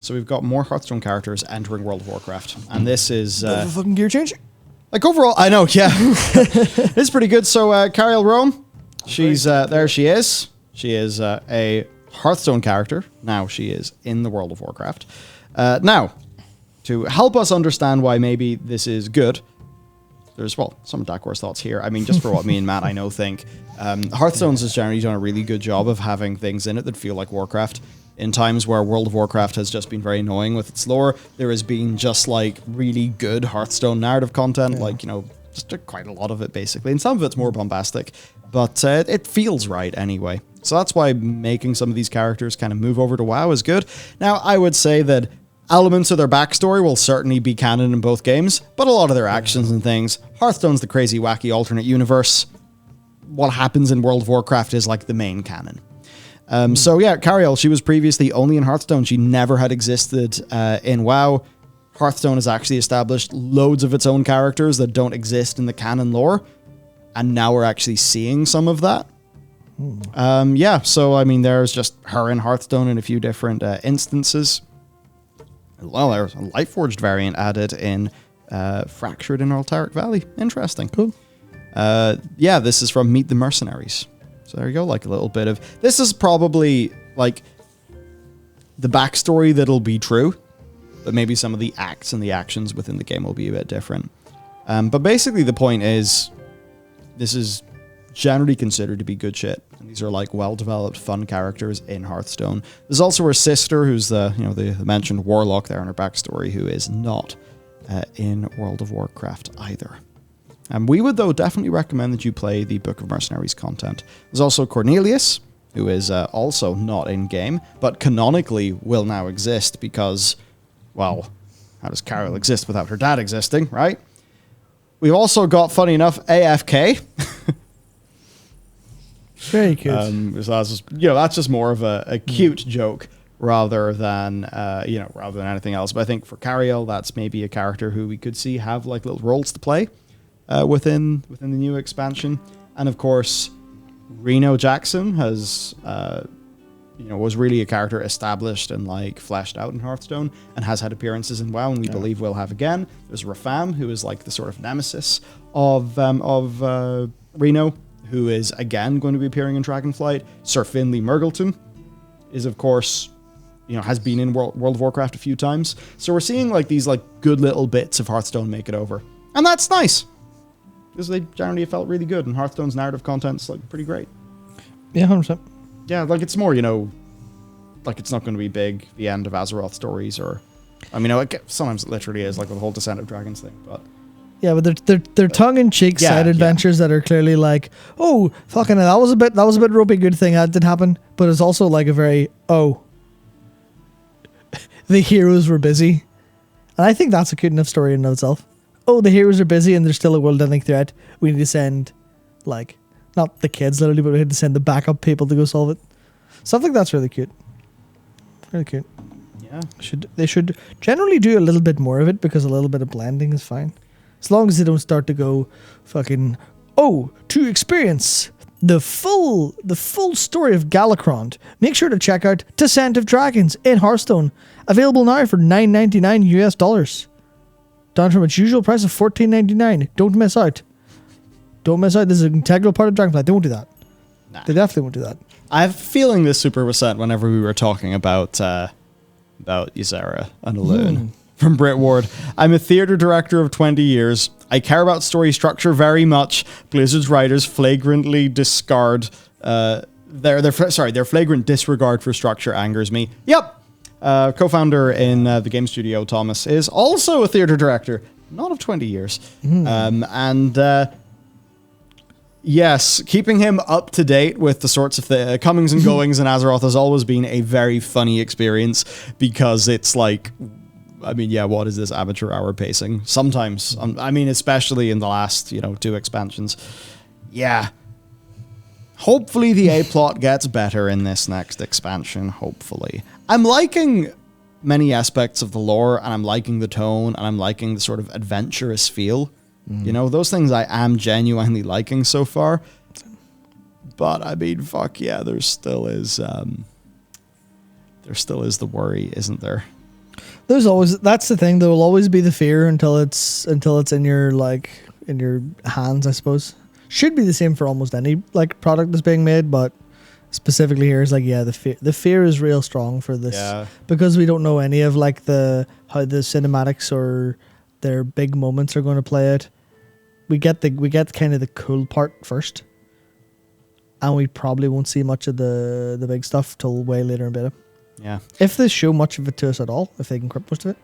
So we've got more Hearthstone characters entering World of Warcraft. And this is... fucking gear change. Like overall, I know, yeah. It's pretty good. So Cariel Rome, she's there she is. She is a Hearthstone character. Now she is in the World of Warcraft. Now, to help us understand why maybe this is good, there's, well, some Dark Horse thoughts here. I mean, just for what me and Matt, I know, think. Hearthstone's has generally done a really good job of having things in it that feel like Warcraft. In times where World of Warcraft has just been very annoying with its lore, there has been just, like, really good Hearthstone narrative content, like, you know, just quite a lot of it, basically. And some of it's more bombastic, but it feels right anyway. So that's why making some of these characters kind of move over to WoW is good. Now, I would say that elements of their backstory will certainly be canon in both games, but a lot of their actions and things, Hearthstone's the crazy, wacky alternate universe. What happens in World of Warcraft is, like, the main canon. So yeah, Cariel, she was previously only in Hearthstone. She never had existed in WoW. Hearthstone has actually established loads of its own characters that don't exist in the canon lore. And now we're actually seeing some of that. Yeah, so I mean, there's just her in Hearthstone in a few different instances. Well, there's a Lightforged variant added in Fractured in Altaric Valley. Interesting. Cool. Yeah, this is from Meet the Mercenaries. So there you go, like a little bit of... This is probably, like, the backstory that'll be true, but maybe some of the acts and the actions within the game will be a bit different. But basically the point is, this is generally considered to be good shit. And these are, like, well-developed, fun characters in Hearthstone. There's also her sister, who's the, you know, the mentioned warlock there in her backstory, who is not in World of Warcraft either. We would, though, definitely recommend that you play the Book of Mercenaries content. There's also Cornelius, who is also not in-game, but canonically will now exist because, well, how does Cariel exist without her dad existing, right? We've also got, funny enough, AFK. Very cute. So that's just, you know, that's just more of a cute joke rather than, you know, rather than anything else. But I think for Cariel, that's maybe a character who we could see have, like, little roles to play. Within the new expansion. And of course, Reno Jackson has, you know, was really a character established and, like, fleshed out in Hearthstone and has had appearances in WoW, and we believe we'll have again. There's Rafam, who is, like, the sort of nemesis of Reno, who is again going to be appearing in Dragonflight. Sir Finley Murgleton is, of course, you know, has been in World of Warcraft a few times. So we're seeing, like, these, like, good little bits of Hearthstone make it over. And that's nice. Because they generally felt really good, and Hearthstone's narrative content's, like, pretty great. Yeah, 100%. Yeah, like, it's more, you know, like, it's not going to be big, the end of Azeroth stories, or... I mean, sometimes it literally is, like, with the whole Descent of Dragons thing, but... Yeah, but they're tongue-in-cheek side adventures that are clearly like, oh, fucking hell, that was a bit ropey good thing that did happen, but it's also, like, a very, oh, the heroes were busy. And I think that's a good enough story in and of itself. Oh, the heroes are busy and there's still a world-ending threat. We need to send, like, not the kids literally, but we need to send the backup people to go solve it. Stuff like that's really cute. Really cute. Yeah. They should generally do a little bit more of it, because a little bit of blending is fine. As long as they don't start to go fucking, oh, to experience the full story of Galacrond, make sure to check out Descent of Dragons in Hearthstone. Available now for $9.99 US. Down from its usual price of $14.99. Don't miss out. Don't miss out. This is an integral part of Dragonflight. They won't do that. Nah. They definitely won't do that. I have a feeling this super was sent whenever we were talking about Ysera and Alone. From Brit Ward. I'm a theater director of 20 years. I care about story structure very much. Blizzard's writers flagrantly discard their flagrant disregard for structure angers me. Yep. Co-founder in the game studio, Thomas, is also a theater director, not of 20 years. Yes, keeping him up to date with the sorts of the comings and goings in Azeroth has always been a very funny experience, because it's like, I mean, yeah, what is this amateur hour pacing? Sometimes, I mean, especially in the last, you know, 2 expansions. Yeah. Hopefully the A-plot gets better in this next expansion, hopefully. I'm liking many aspects of the lore, and I'm liking the tone, and I'm liking the sort of adventurous feel. You know, those things I am genuinely liking so far. But, I mean, fuck yeah, there still is the worry, isn't there? That's the thing. There will always be the fear until it's in your in your hands, I suppose. Should be the same for almost any like product that's being made, but specifically here is like, yeah, the fear is real strong for this because we don't know any of like how the cinematics or their big moments are going to play out. We get kind of the cool part first, and we probably won't see much of the big stuff till way later in beta. Yeah. If they show much of it to us at all, if they can crypt most of it.